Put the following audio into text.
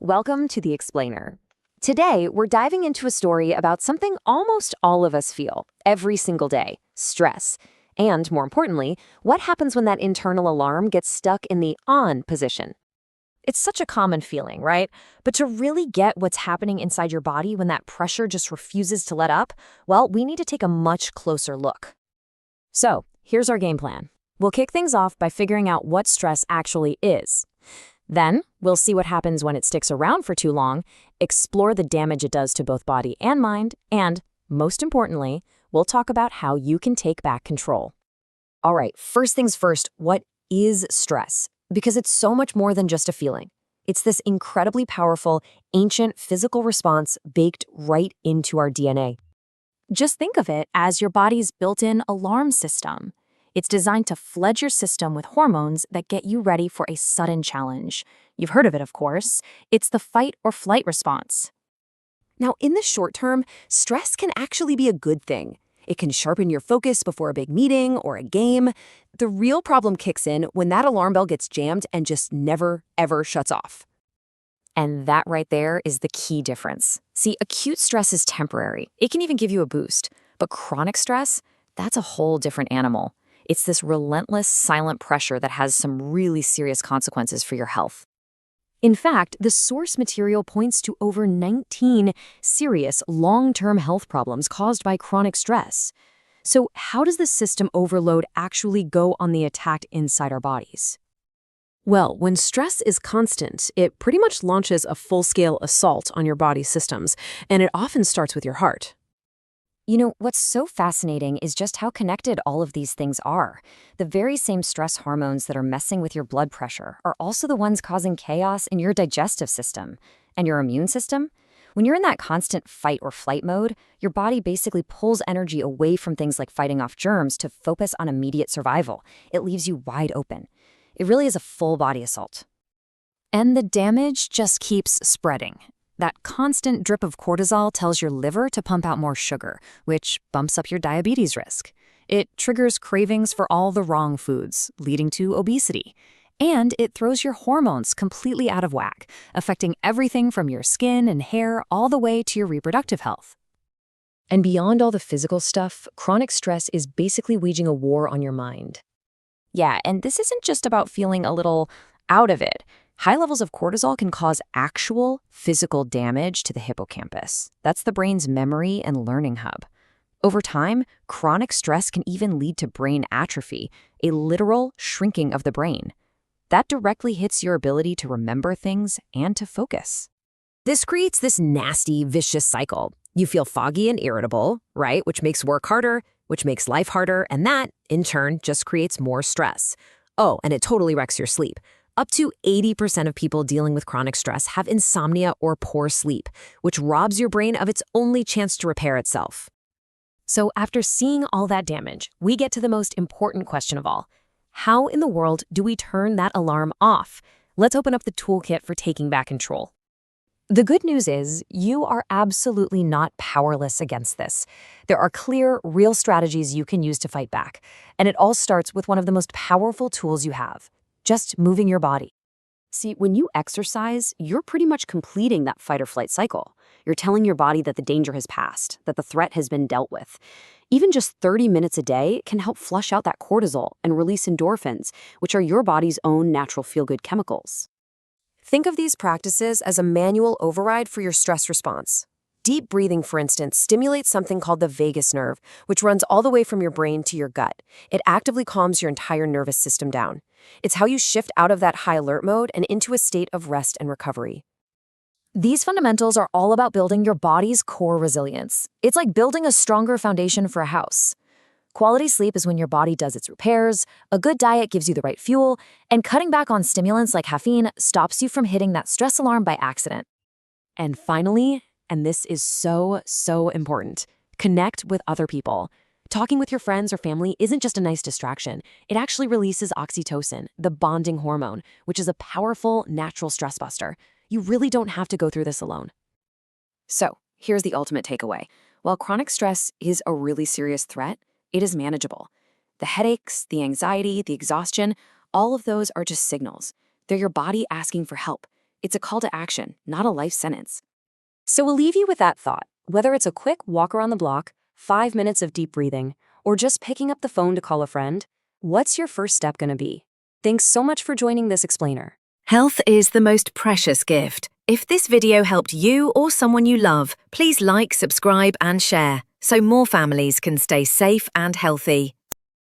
Welcome to The Explainer. Today, we're diving into a story about something almost all of us feel every single day: stress. And more importantly, what happens when that internal alarm gets stuck in the on position. It's such a common feeling, right? But to really get what's happening inside your body when that pressure just refuses to let up, well, we need to take a much closer look. So, here's our game plan. We'll kick things off by figuring out what stress actually is. Then, we'll see what happens when it sticks around for too long, explore the damage it does to both body and mind, and, most importantly, we'll talk about how you can take back control. All right, first things first, what is stress? Because it's so much more than just a feeling. It's this incredibly powerful, ancient physical response baked right into our DNA. Just think of it as your body's built-in alarm system. It's designed to flood your system with hormones that get you ready for a sudden challenge. You've heard of it, of course. It's the fight or flight response. Now, in the short term, stress can actually be a good thing. It can sharpen your focus before a big meeting or a game. The real problem kicks in when that alarm bell gets jammed and just never, ever shuts off. And that right there is the key difference. See, acute stress is temporary. It can even give you a boost. But chronic stress, that's a whole different animal. It's this relentless, silent pressure that has some really serious consequences for your health. In fact, the source material points to over 19 serious long-term health problems caused by chronic stress. So how does the system overload actually go on the attack inside our bodies? Well, when stress is constant, it pretty much launches a full-scale assault on your body's systems, and it often starts with your heart. You know, what's so fascinating is just how connected all of these things are. The very same stress hormones that are messing with your blood pressure are also the ones causing chaos in your digestive system and your immune system. When you're in that constant fight or flight mode, your body basically pulls energy away from things like fighting off germs to focus on immediate survival. It leaves you wide open. It really is a full body assault. And the damage just keeps spreading. That constant drip of cortisol tells your liver to pump out more sugar, which bumps up your diabetes risk. It triggers cravings for all the wrong foods, leading to obesity. And it throws your hormones completely out of whack, affecting everything from your skin and hair all the way to your reproductive health. And beyond all the physical stuff, chronic stress is basically waging a war on your mind. Yeah, and this isn't just about feeling a little out of it. High levels of cortisol can cause actual physical damage to the hippocampus. That's the brain's memory and learning hub. Over time, chronic stress can even lead to brain atrophy, a literal shrinking of the brain. That directly hits your ability to remember things and to focus. This creates this nasty, vicious cycle. You feel foggy and irritable, right? Which makes work harder, which makes life harder, and that, in turn, just creates more stress. Oh, and it totally wrecks your sleep. Up to 80% of people dealing with chronic stress have insomnia or poor sleep, which robs your brain of its only chance to repair itself. So after seeing all that damage, we get to the most important question of all. How in the world do we turn that alarm off? Let's open up the toolkit for taking back control. The good news is you are absolutely not powerless against this. There are clear, real strategies you can use to fight back. And it all starts with one of the most powerful tools you have: just moving your body. See, when you exercise, you're pretty much completing that fight or flight cycle. You're telling your body that the danger has passed, that the threat has been dealt with. Even just 30 minutes a day can help flush out that cortisol and release endorphins, which are your body's own natural feel-good chemicals. Think of these practices as a manual override for your stress response. Deep breathing, for instance, stimulates something called the vagus nerve, which runs all the way from your brain to your gut. It actively calms your entire nervous system down. It's how you shift out of that high alert mode and into a state of rest and recovery. These fundamentals are all about building your body's core resilience. It's like building a stronger foundation for a house. Quality sleep is when your body does its repairs, a good diet gives you the right fuel, and cutting back on stimulants like caffeine stops you from hitting that stress alarm by accident. And finally, and this is so, so important, connect with other people. Talking with your friends or family isn't just a nice distraction. It actually releases oxytocin, the bonding hormone, which is a powerful, natural stress buster. You really don't have to go through this alone. So, here's the ultimate takeaway. While chronic stress is a really serious threat, it is manageable. The headaches, the anxiety, the exhaustion, all of those are just signals. They're your body asking for help. It's a call to action, not a life sentence. So we'll leave you with that thought. Whether it's a quick walk around the block, 5 minutes of deep breathing, or just picking up the phone to call a friend, what's your first step going to be? Thanks so much for joining this explainer. Health is the most precious gift. If this video helped you or someone you love, please like, subscribe, and share so more families can stay safe and healthy.